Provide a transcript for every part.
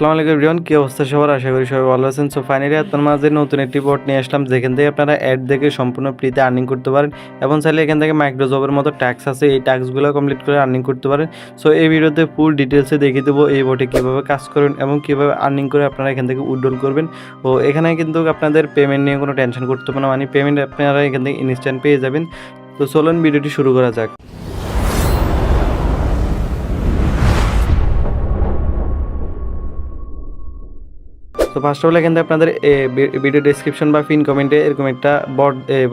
আসসালামু আলাইকুম এভরিওয়ান, কি অবস্থা সবার? আশা করি সবাই ভালো আছেন। সো ফাইনালি আপনার মাঝে নতুন একটি বট নিয়ে আসলাম, যেখান থেকে আপনারা অ্যাড দেখে সম্পূর্ণ ফ্রিতে আর্নিং করতে পারেন এবং চাইলে এখান থেকে মাইক্রো জবের মতো ট্যাক্স আছে, এই ট্যাক্সগুলো কমপ্লিট করে আর্নিং করতে পারেন। সো এই ভিডিওতে ফুল ডিটেলসে দেখিয়ে দেবো এই বটে কীভাবে কাজ করবেন এবং কীভাবে আর্নিং করে আপনারা এখান থেকে উইথড্রল করবেন। ও এখানে কিন্তু আপনাদের পেমেন্ট নিয়ে কোনো টেনশন করতে হবে না, মানে পেমেন্ট আপনারা এখান থেকে ইনস্ট্যান্ট পেয়ে যাবেন। তো চলুন ভিডিওটি শুরু করা যাক। তো ফার্স্ট অফ অল এখান থেকে আপনাদের ভিডিও ডেসক্রিপশন বা পিন কমেন্টে এরকম একটা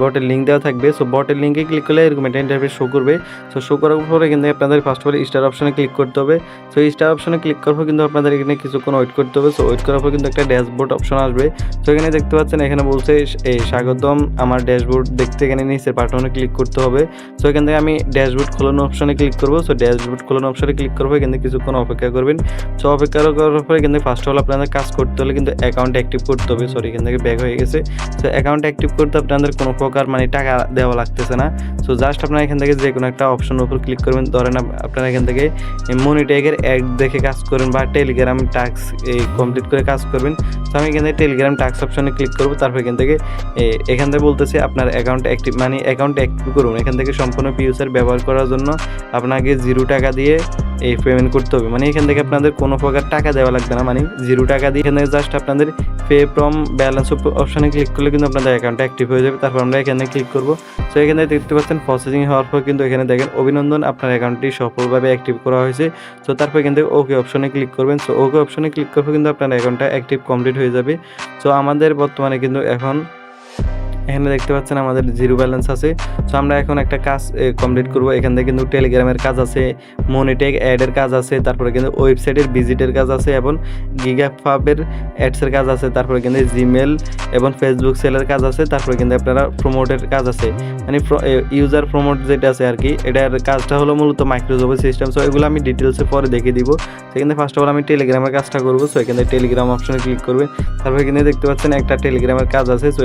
বটের লিঙ্ক দেওয়া থাকবে। সো বটের লিঙ্কে ক্লিক করলে এরকম একটা ইন্টারফেস শো করবে। সো শো করার পরে এখান থেকে আপনাদের ফার্স্ট অফ অল স্টার অপশনে ক্লিক করতে হবে। সো স্টার অপশনে ক্লিক করার পর কিন্তু আপনাদের এখানে কিছুক্ষণ ওয়েট করতে হবে। সো ওয়েট করার পর কিন্তু একটা ড্যাশবোর্ড অপশন আসবে। সো এখানে দেখতে পাচ্ছেন, এখানে বলছে স্বাগতম আমার ড্যাশবোর্ড দেখতে, এখানে নিচের বাটনে ক্লিক করতে হবে। সো এখান থেকে আমি ড্যাশবোর্ড খোলানো অপশনে ক্লিক করবো। সো ড্যাশবোর্ড খোলানো অপশনে ক্লিক করবো, এখান থেকে কিছুক্ষণ অপেক্ষা করবেন। সো অপেক্ষা করার পরে কিন্তু ফার্স্ট অফ অল আপনাদের কাজ করতে হলে কিন্তু অ্যাকাউন্ট অ্যাক্টিভ করতে হবে। সরি, এখান থেকে ব্যাক হয়ে গেছে। সো অ্যাকাউন্ট অ্যাক্টিভ করতে আপনাদের কোনো প্রকার মানে টাকা দেওয়া লাগতেছে না। সো জাস্ট আপনারা এখান থেকে যে কোনো একটা অপশনের উপর ক্লিক করবেন। ধরেন আপনারা এখান থেকে মনি ট্যাগের অ্যাড দেখে কাজ করবেন বা টেলিগ্রাম টাস্ক কমপ্লিট করে কাজ করবেন। তো আমি এখান থেকে টেলিগ্রাম টাস্ক অপশনে ক্লিক করবো। তারপর এখান থেকে বলতেছে আপনার অ্যাকাউন্ট অ্যাক্টিভ, মানে অ্যাকাউন্ট অ্যাক্টিভ করুন। এখান থেকে সম্পূর্ণ ফিউচার ব্যবহার করার জন্য আপনাকে 0 টাকা দিয়ে এই পেমেন্ট করতে হবে। মানে এখান থেকে আপনাদের কোনো প্রকার টাকা দেওয়া লাগবে না, মানে 0 টাকা দিয়ে এখানে জাস্ট আপনাদের পে ফ্রম ব্যালেন্স অপশনে ক্লিক করলে কিন্তু আপনাদের অ্যাকাউন্টটা অ্যাক্টিভ হয়ে যাবে। তারপর আমরা এখানে ক্লিক করবো। সো এখানে দেখতে পাচ্ছেন প্রসেসিং হওয়ার পর কিন্তু এখানে দেখেন অভিনন্দন, আপনার অ্যাকাউন্টটি সফলভাবে অ্যাক্টিভ করা হয়েছে। সো তারপর এখান থেকে ওকে অপশনে ক্লিক করবেন। সো ওকে অপশনে ক্লিক করবো কিন্তু আপনার অ্যাকাউন্টটা অ্যাক্টিভ কমপ্লিট হয়ে যাবে। সো আমাদের বর্তমানে কিন্তু এখানে দেখতে পাচ্ছেন আমাদের 0 ব্যালেন্স আছে। সো আমরা এখন একটা কাজ কমপ্লিট করব। এখান থেকে কিন্তু টেলিগ্রামের কাজ আছে, মনিটেক অ্যাডের কাজ আছে, তারপরে কিন্তু ওয়েবসাইটের ভিজিটের কাজ আছে এবং গিগাফাবের অ্যাডসের কাজ আছে, তারপরে কিন্তু জিমেল এবং ফেসবুক সেলের কাজ আছে, তারপরে কিন্তু আপনারা প্রমোটের কাজ আছে, মানে ইউজার প্রমোট যেটা আছে আর কি, এটার কাজটা হলো মূলত মাইক্রোসফট সিস্টেম। সো এগুলো আমি ডিটেলসে পরে দেখিয়ে দিব। সেখানে ফার্স্ট অফ অল আমি টেলিগ্রামের কাজটা করবো। সো এখানে টেলিগ্রাম অপশনে ক্লিক করবে। তারপর এখানে দেখতে পাচ্ছেন একটা টেলিগ্রামের কাজ আছে। সো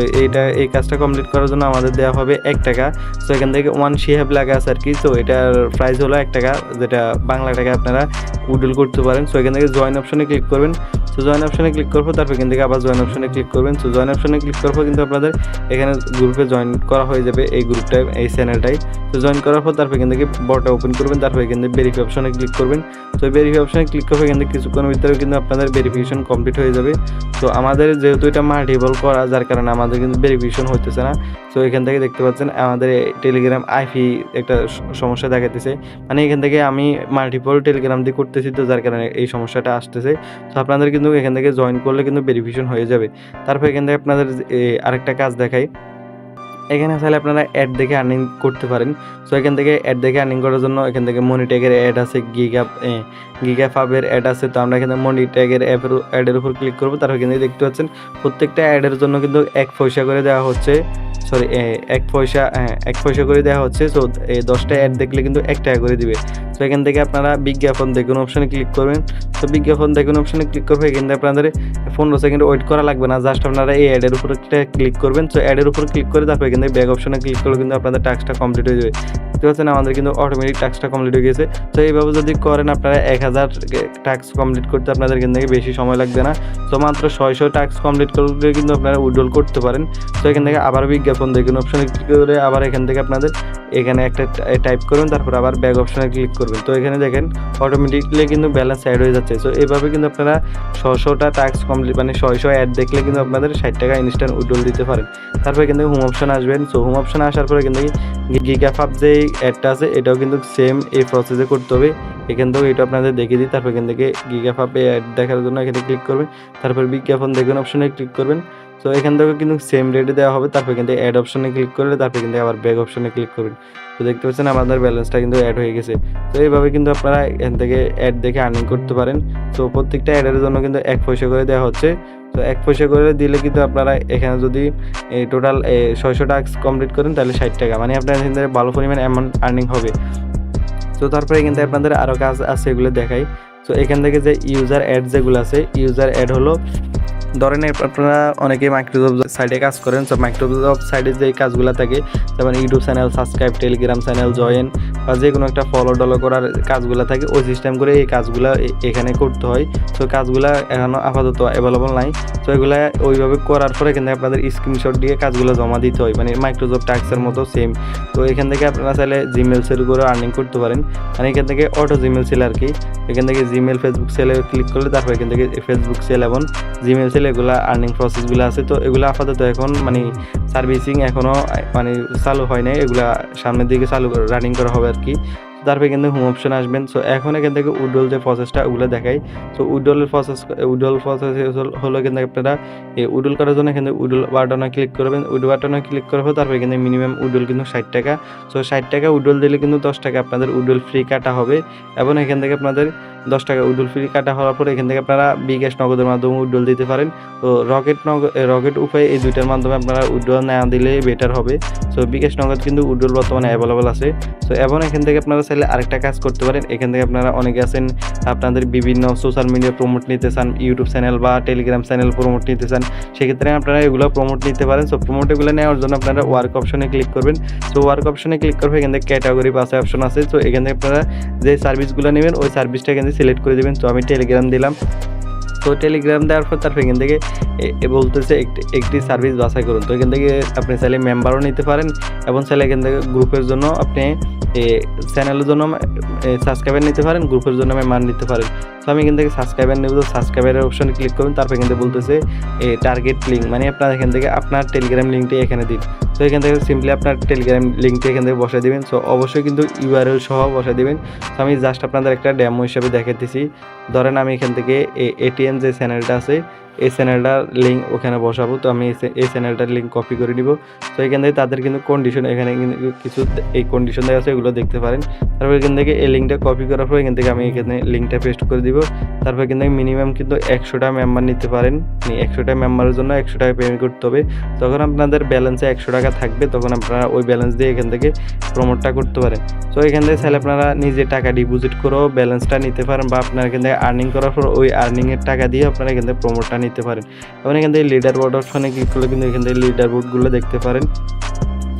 এই কাজটা কমপ্লিট করার জন্য আমাদের দেওয়া হবে 1 টাকা। সো এখান থেকে 1 শিহাব লেখা আছে আর কি। তো এটার প্রাইস হলো 1 টাকা, যেটা বাংলা টাকা আপনারা উইথড্রল করতে পারেন। সো এখান থেকে জয়েন অপশনে ক্লিক করবেন। সো জয়েন অপশনে ক্লিক করবো, তারপর এখান থেকে আবার জয়েন অপশনে ক্লিক করবেন। সো জয়েন অপশনে ক্লিক করবো কিন্তু আপনাদের এখানে গ্রুপে জয়েন করা হয়ে যাবে, এই গ্রুপটাই, এই চ্যানেলটাই। তো জয়েন করার পর তারপর এখান থেকে বটটা ওপেন করবেন। তারপর এখান থেকে ভেরিফাই অপশনে ক্লিক করবেন। তো ভেরিফাই অপশনে ক্লিক করবে, এখান থেকে কিছুক্ষণের ভিতরে কিন্তু আপনাদের ভেরিফিকেশন কমপ্লিট হয়ে যাবে। তো আমাদের যেহেতু এটা মাল্টিপল করা, যার কারণে আমাদের কিন্তু ভেরিফিকেশন হইতেছে না। তো এখান থেকে দেখতে পাচ্ছেন আমাদের টেলিগ্রাম আইপি একটা সমস্যা দেখাতেছে, মানে এখান থেকে আমি মাল্টিপল টেলিগ্রাম দিয়ে করতেছি, তো যার কারণে এই সমস্যাটা আসতেছে। তো আপনাদের কিন্তু এখান থেকে জয়েন করলে কিন্তু ভেরিফিকেশন হয়ে যাবে। তারপর এখান থেকে আপনাদের আরেকটা কাজ দেখাই। এখানে চাইলে আপনারা অ্যাড দেখে আর্নিং করতে পারেন। সো এখান থেকে অ্যাড দেখে আর্নিং করার জন্য এখান থেকে মনিট্যাগের অ্যাড আছে, গিগাফাবের অ্যাড আছে। তো আমরা এখানে মনিট্যাগের অ্যাডের উপর ক্লিক করবো। তারপর এখান থেকে দেখতে পাচ্ছেন প্রত্যেকটা অ্যাডের জন্য কিন্তু 1 পয়সা করে দেওয়া হচ্ছে। সরি, 1 পয়সা করে দেওয়া হচ্ছে। সো 10টা অ্যাড দেখলে কিন্তু 1 টাকা করে দিবে। তো এখান থেকে আপনারা বিজ্ঞাপন দেখুন অপশানে ক্লিক করবেন। তো বিজ্ঞাপন দেখুন অপশানে ক্লিক করবে, এখান থেকে আপনাদের 15 সেকেন্ড ওয়েট করা লাগবে না, জাস্ট আপনারা এই অ্যাডের উপর ক্লিক করবেন। সো অ্যাডের উপর ক্লিক করে তারপর এখান থেকে ব্যাক অপশানে ক্লিক করলে কিন্তু আপনাদের টাস্কটা কমপ্লিট হয়ে যাবে। দেখতে পাচ্ছেন আমাদের কিন্তু অটোমেটিক টাস্কটা কমপ্লিট হয়ে গেছে। তো এইভাবে যদি করেন আপনারা 1000 টাস্ক কমপ্লিট করতে আপনাদের এখান থেকে বেশি সময় লাগবে না। তো মাত্র 600 টাস্ক কমপ্লিট করলে কিন্তু আপনারা উইথড্রল করতে পারেন। তো এখান থেকে আবার বিজ্ঞাপন দেখুন অপশানে ক্লিক করে আবার এখান থেকে আপনাদের এখানে একটা টাইপ করবেন, তারপর আবার ব্যাক অপশানে ক্লিক করবেন। তো এখানে দেখেন অটোমেটিকলি কিন্তু ব্যালেন্স অ্যাড হয়ে যাচ্ছে। সো এইভাবে কিন্তু আপনারা 600টা টাস্ক কমপ্লিট, মানে 600 অ্যাড দেখলে কিন্তু আপনাদের 60 টাকা ইনস্ট্যান্ট উইথড্রল দিতে পারেন। তারপর এখান থেকে হোম অপশানে আসবেন। সো হোম অপশানে আসার পরে এখান থেকে গিগাফাব যে অ্যাডটা আছে এটাও কিন্তু সেম এই প্রসেসে করতে হবে। এখান থেকে এটা আপনাদের দেখিয়ে দিই। তারপর এখান থেকে গিগাফাবে অ্যাড দেখার জন্য এখানে ক্লিক করবেন। তারপর বিজ্ঞাপন দেখুন অপশানে ক্লিক করবেন। সো এখান থেকে কিন্তু সেম রেটে দেওয়া হবে। তারপর এখান থেকে অ্যাড অপশানে ক্লিক করলে তারপর এখান থেকে আবার ব্যাক অপশানে ক্লিক করবেন। তো দেখতে পাচ্ছেন আমাদের ব্যালেন্সটা কিন্তু অ্যাড হয়ে গেছে। তো এইভাবে কিন্তু আপনারা এখান থেকে অ্যাড দেখে আর্নিং করতে পারেন। তো প্রত্যেকটা অ্যাডের জন্য কিন্তু 1 পয়সা করে দেওয়া হচ্ছে। তো 1 পয়সা করে দিলে কিন্তু আপনারা এখানে যদি টোটাল 600 টাস্ক কমপ্লিট করেন তাহলে 60 টাকা, মানে আপনার এখান থেকে ভালো পরিমাণ অ্যামাউন্ট আর্নিং হবে। তো তারপরে এখান থেকে আপনাদের আরও কাজ আছে, এগুলো দেখাই। তো এখান থেকে যে ইউজার অ্যাড যেগুলো আছে, ইউজার অ্যাড হলো ধরেন আপনারা অনেকেই মাইক্রোসফট সাইডে কাজ করেন, সো মাইক্রোসফট সাইডে যে কাজগুলো থাকে যেমন YouTube channel subscribe, Telegram channel join বা যে কোনো একটা ফলো টলো করার কাজগুলো থাকে, ওই সিস্টেম করে এই কাজগুলো এখানে করতে হয়। সো কাজগুলো এখনও আপাতত অ্যাভেলেবল নাই। তো এগুলো ওইভাবে করার পরে কিন্তু আপনাদের স্ক্রিনশট দিয়ে কাজগুলো জমা দিতে হয়, মানে মাইক্রোসফট ট্যাক্সের মতো সেম। তো এখান থেকে আপনারা চাইলে জিমেল সেল করে আর্নিং করতে পারেন, মানে এখান থেকে অটো জিমেল সেল আর কি। এখান থেকে জিমেল ফেসবুক সেলে ক্লিক করলে তারপর এখান থেকে ফেসবুক সেল এবং জিমেল সেল এগুলা আর্নিং প্রসেসগুলো আছে। তো এগুলো আপাতত এখন মানে সার্ভিসিং এখনও মানে চালু হয় নাই, এগুলা সামনের দিকে চালু রানিং করা হবে আর কি। তারপরে কিন্তু হোম অপশন আসবেন। সো এখন এখান থেকে উইড্রল যে প্রসেসটা ওগুলো দেখাই। সো উইড্রল প্রসেস হলো কিন্তু আপনারা এই উইড্রল করার জন্য এখানে উইড্রল বাটনে ক্লিক করবেন। উইড্রল বাটনে ক্লিক করার পর তারপরে কিন্তু মিনিমাম উইড্রল কিন্তু 60 টাকা। সো 60 টাকা উইড্রল দিলে কিন্তু 10 টাকা আপনাদের উইড্রল ফ্রি কাটা হবে এবং এখান থেকে আপনাদের 10 টাকা উইড্রল ফ্রি কাটা হওয়ার পরে এখান থেকে আপনারা বিকাশ নগদের মাধ্যমে উইড্রল দিতে পারেন। তো রকেট উপায় এই দুইটার মাধ্যমে আপনারা উইড্রল না দিলে বেটার হবে। সো বিকাশ নগদ কিন্তু উইড্রল বর্তমানে অ্যাভেলেবল আছে। সো এবং এখান থেকে আপনারা চাইলে আরেকটা কাজ করতে পারেন। এখান থেকে আপনারা অনেকে আছেন আপনাদের বিভিন্ন সোশ্যাল মিডিয়া প্রমোট নিতে চান, ইউটিউব চ্যানেল বা টেলিগ্রাম চ্যানেল প্রমোট নিতে চান, সেক্ষেত্রে আপনারা এগুলো প্রমোট নিতে পারেন। সো প্রমোট এগুলো নেওয়ার জন্য আপনারা ওয়ার্ক অপশনে ক্লিক করবেন। সো ওয়ার্ক অপশনে ক্লিক করবে, এখান থেকে ক্যাটাগরি পাশে অপশন আছে। সো এখান থেকে আপনারা যে সার্ভিসগুলো নেবেন ওই সার্ভিসটা এখান থেকে সিলেক্ট করে দেবেন। তো আমি টেলিগ্রাম দিলাম। তো টেলিগ্রাম দেওয়ার পর তারপর এখান থেকে বলতেছে একটি সার্ভিস বাছাই করুন। তো এখান থেকে আপনি চাইলে মেম্বারও নিতে পারেন এবং চাইলে এখান থেকে গ্রুপের জন্য আপনি চ্যানেলের জন্য সাবস্ক্রাইবার নিতে পারেন, গ্রুপের জন্য মেম্বার নিতে পারেন। তো আমি এখান থেকে সাবস্ক্রাইবার নেব। তো সাবস্ক্রাইবারের অপশনে ক্লিক করুন। তারপর এখান থেকে বলতেছে টার্গেট লিঙ্ক, মানে আপনার এখান থেকে আপনার টেলিগ্রাম লিঙ্কটি এখানে দিন। তো এখান থেকে সিম্পলি আপনার টেলিগ্রাম লিঙ্কটি এখান থেকে বসাই দেবেন। সো অবশ্যই কিন্তু ইউআরএল সহ বসাই দেবেন। তো আমি জাস্ট আপনাদের একটা ডেমো হিসাবে দেখাতেছি। ধরেন আমি এখান থেকে এটিএম যে চ্যানেলটা আছে এই চ্যানেলটার লিঙ্ক ওখানে বসাবো। তো আমি এই চ্যানেলটার লিঙ্ক কপি করে নিব। তো এখান থেকে তাদের কিন্তু কন্ডিশন এখানে কিছু এই কন্ডিশন দেওয়া আছে, এগুলো দেখতে পারেন। তারপর এখান থেকে এই লিঙ্কটা কপি করার পর এখান থেকে আমি এখানে লিঙ্কটা পেস্ট করে দিব। তারপর এখান থেকে মিনিমাম কিন্তু 100টা মেম্বার নিতে পারেন। 100টা মেম্বারের জন্য 100 টাকা পেমেন্ট করতে হবে। তখন আপনাদের ব্যালেন্সে 100 টাকা থাকবে, তখন আপনারা ওই ব্যালেন্স দিয়ে এখান থেকে প্রমোটটা করতে পারেন। তো এখান থেকে চাইলে আপনারা নিজে টাকা ডিপোজিট করেও ব্যালেন্সটা নিতে পারেন বা আপনারা এখান থেকে আর্নিং করার পর ওই আর্নিংয়ের টাকা দিয়ে আপনারা এখান থেকে প্রমোটটা নিতে পারেন। এবং এখান থেকে লিডার বোর্ড অপশনে ক্লিক করলে কিন্তু এখান থেকে লিডার বোর্ডগুলো দেখতে পারেন।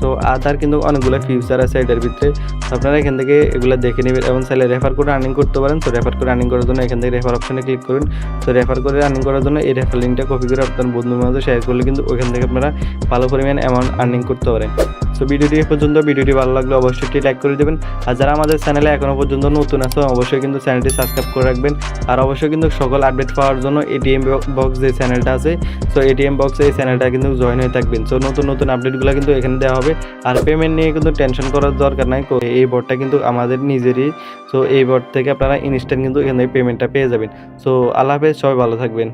তো আদার কিন্তু অনেকগুলো ফিউচার আছে এটার ভিতরে, আপনারা এখান থেকে এগুলো দেখে নেবেন এবং চাইলে রেফার করে আর্নিং করতে পারেন। তো রেফার করে আর্নিং করার জন্য এখান থেকে রেফার অপশনে ক্লিক করুন। তো রেফার করে আর্নিং করার জন্য এই রেফার লিঙ্কটা কপি করে আপনার বন্ধুর মাঝে শেয়ার করলে কিন্তু ওইখান থেকে আপনারা ভালো পরিমাণ অ্যামাউন্ট আর্নিং করতে পারেন। সো ভিডিওটি এ পর্যন্ত, ভিডিওটি ভালো লাগলে অবশ্যই একটি লাইক করে দেবেন। আর যারা আমাদের চ্যানেলে এখনও পর্যন্ত নতুন আছে অবশ্যই কিন্তু চ্যানেলটি সাবস্ক্রাইব করে রাখবেন। আর অবশ্যই কিন্তু সকল আপডেট পাওয়ার জন্য এটিএম বক্স যে চ্যানেলটা আছে, সো এটিএম বক্সে এই চ্যানেলটা কিন্তু জয়েন হয়ে থাকবেন। সো নতুন নতুন আপডেটগুলো কিন্তু এখানে দেওয়া হবে। আর পেমেন্ট নিয়ে কিন্তু টেনশন করার দরকার নাই, এই বটটা কিন্তু আমাদের নিজেরই। সো এই বট থেকে আপনারা ইনস্ট্যান্ট কিন্তু এখান থেকে পেমেন্টটা পেয়ে যাবেন। সো আল্লাহ হাফেজ, সবাই ভালো থাকবেন।